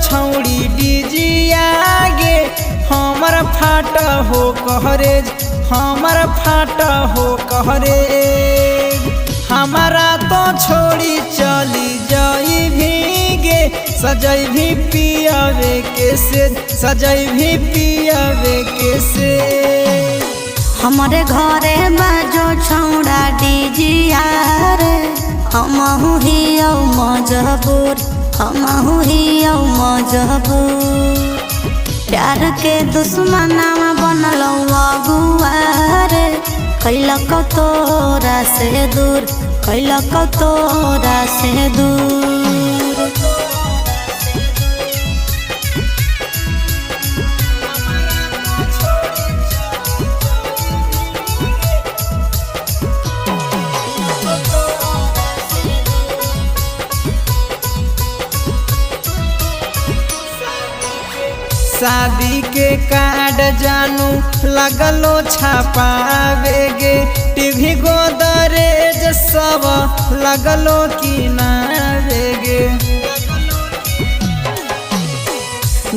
छौड़ी डीजिया गे हमर फाट हो कहरेज हमर फाट हो कहरेज। हमारा तो छोड़ी चली जाई भीगे सजई भी पियावे के से सजई भी पियावे के से। हमारे घरे बाजो छौड़ा डीजिया रे हमहु हियो मजबूर हमहु हियो मजबूर। प्यार के दुश्मनावा बनलो अगुआ रे कैलक तोरा से दूर कैलक तोरा से दूर। शादी के कार्ड जानू लगलो छापावे गे टीवी गोदरेज सब लगलो किनारे गे।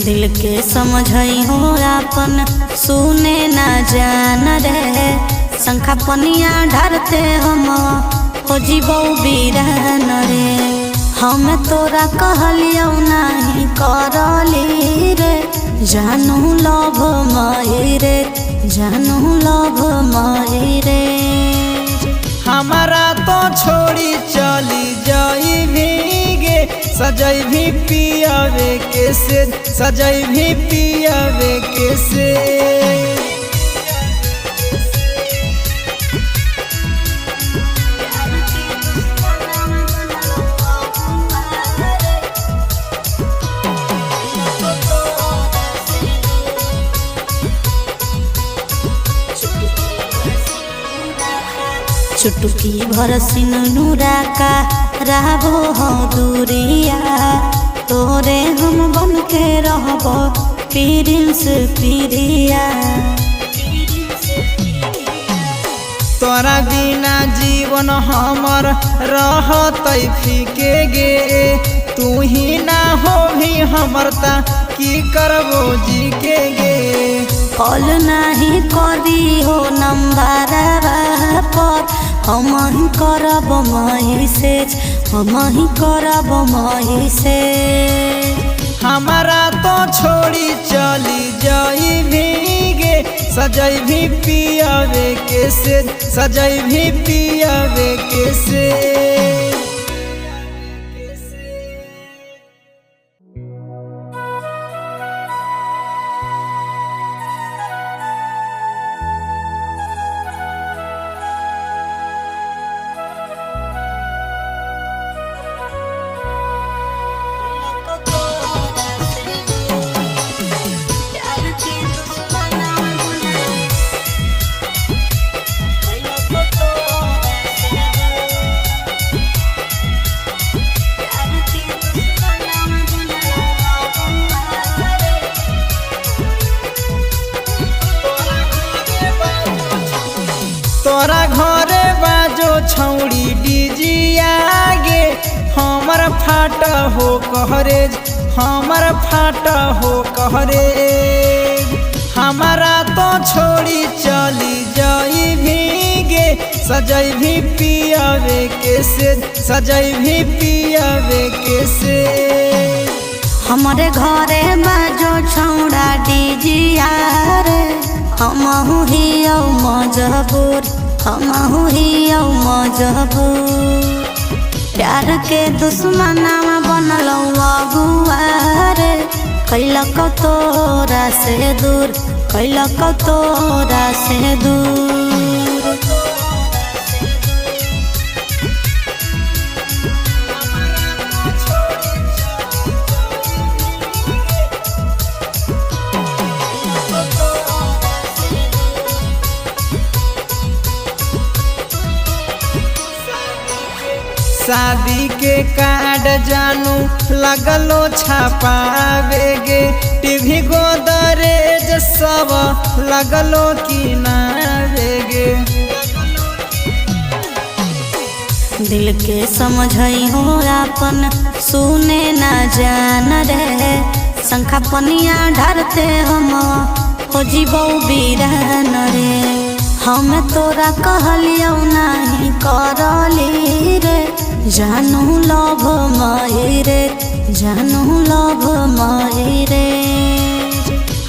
दिल के समझई हो अपन सुने ना जान रे शंखा पनिया ढरते हम हो जीवो बीरान रे। हम तोरा कहलियो नहीं करली रे जानू लभ मई रे जानू लभ मई रे। हमारा तो छोड़ी चली जाई भीगे सजई भी पियावे के से सजई भी पियावे के से। चुटकी भर सिनुरा का रहबो हो दूरिया तोरे हम बन के रहबो प्रिंस प्रिया। तोरा बिना जीवन हमर रहतै फीके गे तू ही ना हो भी हमर ता की करबो जी के गे। कॉल नहीं करी हो नंबर पर हम ही करब मैसेज हम ही करब मैसेज। हमारा तो छोड़ी चली जाई भीगे सजई भी पियावे के से सजई भी पियावे के से। तोरा घरे बाजो छौड़ी डीजिया गे हमर फाट हो कहरेज हमर फाट हो कहरेज। हमारा तो छोड़ी चली जाई भीगे सजई भी पियावे के से सजई भी पियावे के से। हमारे घरे बाजो छौड़ा डीजिया रे हमहु हियो मजबूर हमहु हियो मजबूर। प्यार के दुश्मनावा बनलो अगुआ रे कैलक तोरा से दूर कैलक तोरा से दूर। शादी के कार्ड जानू लगलो छापावे गे टीवी गोदरेज सब लगलो किनारे गे। दिल के समझई हो अपन सुने ना जान रे शंखा पनिया ढारते हम हो जीवो बीरान रे हम तोरा कहलियो नहीं करली रे जानू लभ माई रे जानू लभ माई रे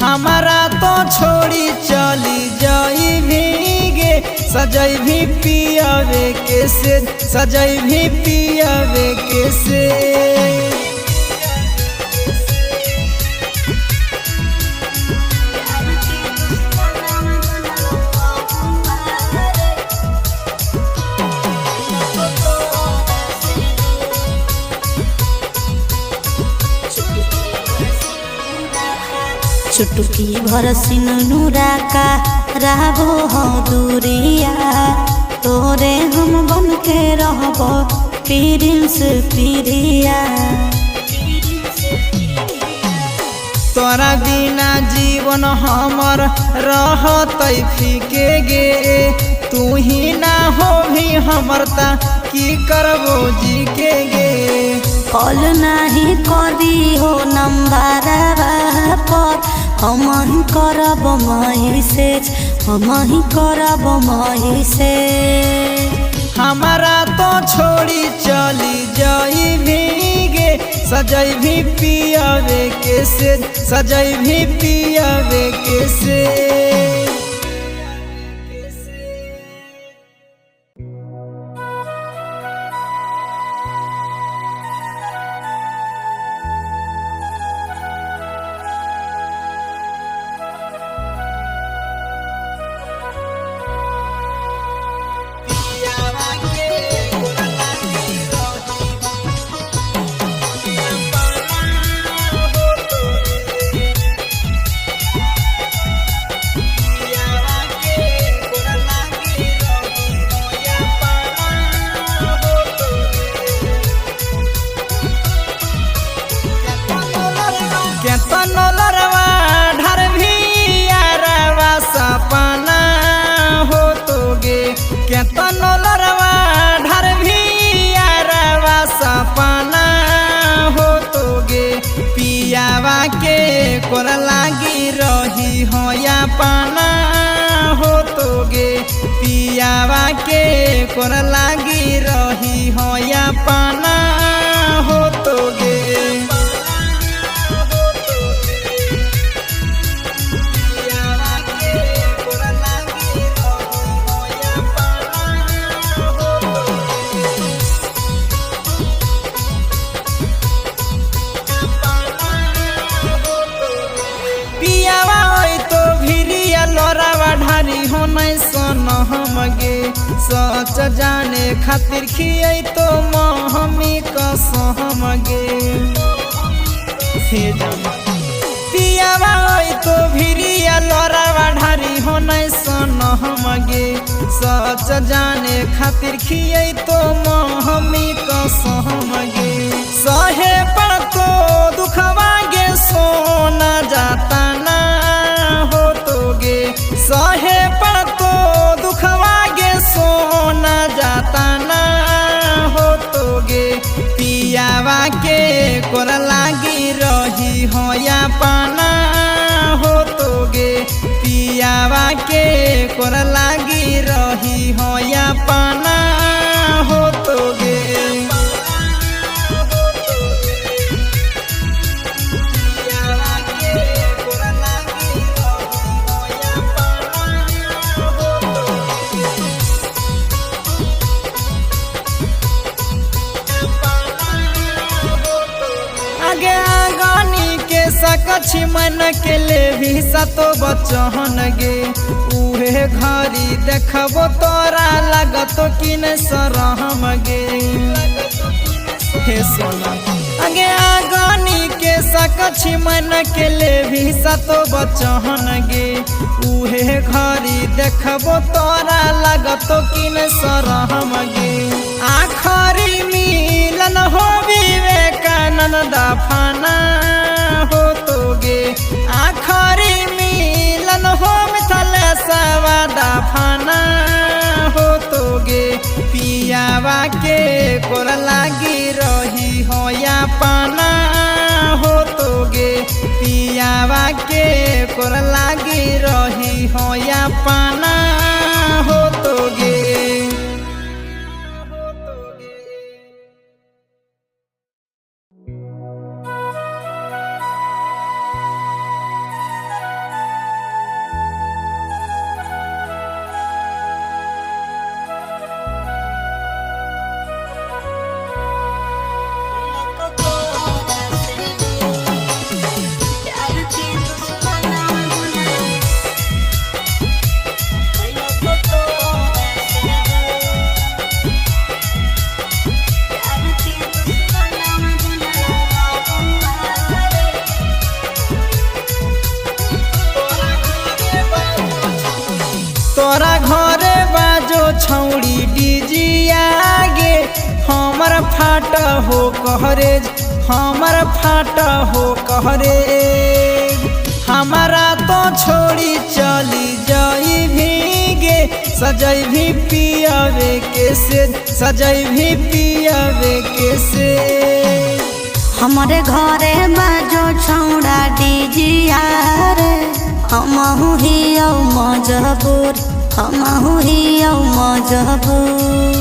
हमारा तो छोड़ी चली जाई भीगे सजई भी पियावे के से सजई भी पियावे के से चुटकी भर सिनुरा का रहबो हो दूरिया तोरे हम बन के रहबो प्रिंस प्रिया तोरा बिना जीवन हमर रहतै फीके गे तू ही ना हो भी हमर ता की करबो जी के गे कॉल नहीं करी हो नंबर पर हम ही करब मैसेज हम ही करब मैसेज हमारा तो छोड़ी चली जाई भीगे सजई भी पियावे के से सजई भी पियावे के से केतनो लरवा ढर भी यारवा सपना हो तोगे पियावा के कोर लागी रही हो या पाना हो तोगे पियावा के कोर लागी रही हो या पाना हो तोगे ढारी हो नहीं सन हमगे सच जाने खातिर खियै तो महमी कसमगे पियावा तो भिरिया लड़ावा ढारी हो नहीं सन हमगे सच जाने खातिर खियै तो महमी कसमगे सहे पर तो दुखवा गे सोना जाता ना हो तोगे सहे पर तो दुखवा गे सोना जाता ना हो तोगे पियावा के कोर लागी रही हो या पाना हो तोगे पियावा के कोर लागी रही हो या पाना हो तोगे सकछि मन के ले भी सतो बचहन गे उहे घरी देखबो तोरा लागतो कि न सरहम गे हे सोना अगे आगानी के सकछि मन के ले भी सतो बचहन गे उहे घरी देखबो तोरा लागतो कि न सरहम गे आखरी मिलन हो विवेकानंद दफना हो तोगे आखरी मिलन हो मिथलेशवा सवा दफना हो तोगे पियावा के कोर लागी रही हो या पाना हो तोगे पियावा के कोर लागी रही हो या पाना हो तोगे चुटकी भर सिनुरा का रहबो हो दूरिया तोरे हम बन के रहबो प्रिंस प्रिया पियावा के कोर लागी रही हो या पाना हो तोगे पियावा के कोर लागी रही हो या पाना हो तोगे। तोरा घरे बाजो छौड़ी डिजिया गे हमर फाट हो कहरेज हमर फाट हो कहरेज। हमारा तो छोड़ी चली जाई भीगे सजई भी पियावे के से सजई भी पियावे के से। हमारे घरे बाजो छौड़ा डिजिया रे हमहु हियौ मजबूर हमहु हियौ मजबूर।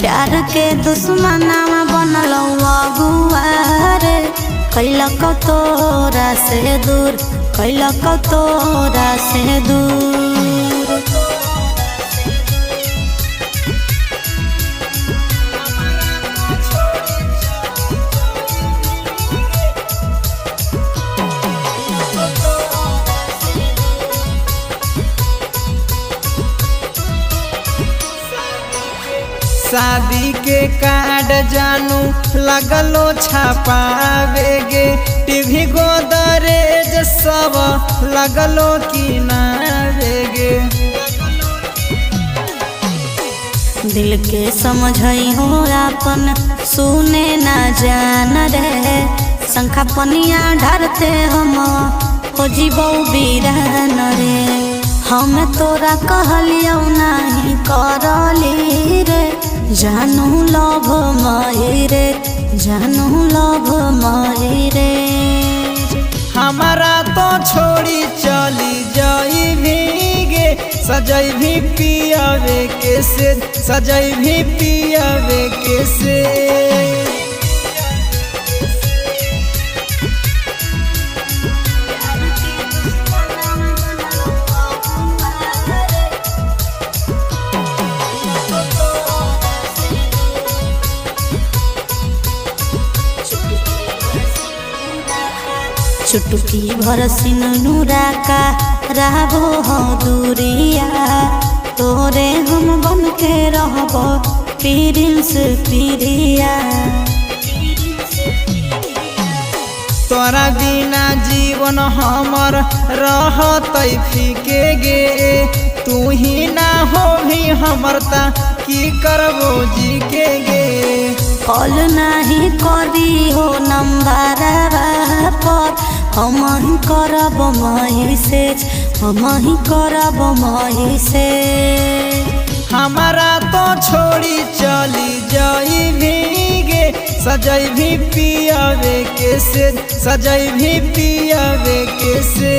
प्यार के दुश्मनावा बनलौ अगुआ रे कैलक तोरा से दूर कैलक तोरा से दूर। शादी के कार्ड जानू लगलो छापावेगे टीवी गोदरेज सब लगलो किनावेगे। दिल के समझई हो अपन सुने ना जान रे शंखा पनिया ढरते हम हो जीवो बीरान रे। हम तोरा कहलियौ नहीं करली रे जानू लभ मई रे जानू लभ मई रे। हमारा तो छोड़ी चली जाई भीगे सजई भी पियावे के से सजई भी पियावे के से। चुटकी भर सिनुरा का रहबो हो दूरिया तोरे हम बन के रहबो प्रिंस प्रिया। तोरा बिना जीवन हमर रहतै फीके गे तू ही ना हो भी हमर ता की करबो जी के गे। कॉल नहीं करी हो नंबर पर हम ही करब मैसेज हम ही करब मैसेज। हमारा तो छोड़ी चली जाई भीगे सजई भी पियावे के से सजई भी पियावे के से।